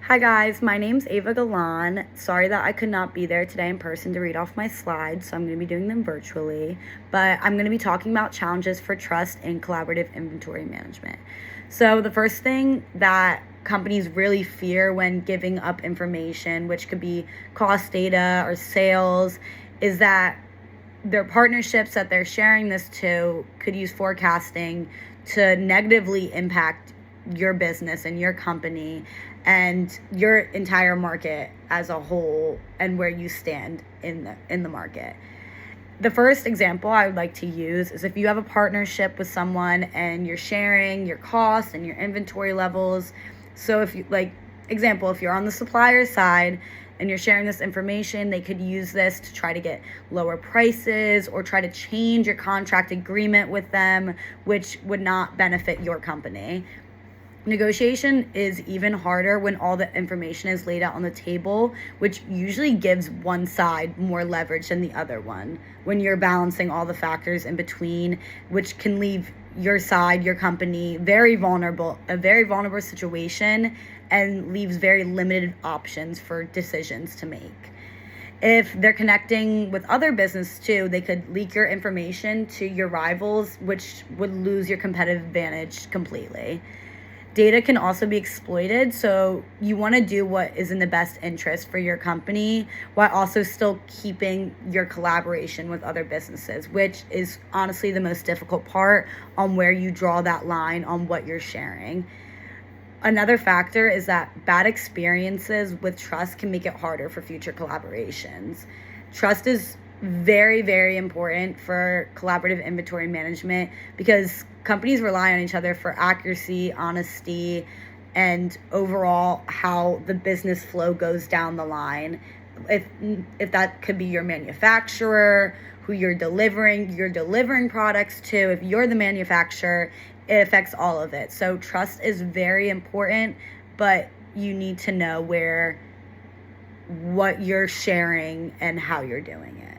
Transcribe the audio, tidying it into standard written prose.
Hi guys, my name's Ava Galan. Sorry that I could not be there today in person to read off my slides, so I'm going to be doing them virtually. But I'm going to be talking about challenges for trust in collaborative inventory management. So the first thing that companies really fear when giving up information, which could be cost data or sales, is that their partnerships that they're sharing this to could use forecasting to negatively impact your business and your company and your entire market as a whole and where you stand in the market. The first example I would like to use is if you have a partnership with someone and you're sharing your costs and your inventory levels. So if you if you're on the supplier side and you're sharing this information, they could use this to try to get lower prices or try to change your contract agreement with them, which would not benefit your company. Negotiation is even harder when all the information is laid out on the table, which usually gives one side more leverage than the other one when you're balancing all the factors in between, which can leave your side, your company, a very vulnerable situation, and leaves very limited options for decisions to make. If they're connecting with other business too, they could leak your information to your rivals, which would lose your competitive advantage completely. Data can also be exploited, so you want to do what is in the best interest for your company while also still keeping your collaboration with other businesses, which is honestly the most difficult part on where you draw that line on what you're sharing. Another factor is that bad experiences with trust can make it harder for future collaborations. Trust is very, very important for collaborative inventory management because companies rely on each other for accuracy, honesty, and overall how the business flow goes down the line. If that could be your manufacturer, who you're delivering products to, if you're the manufacturer, it affects all of it. So trust is very important, but you need to know what you're sharing and how you're doing it.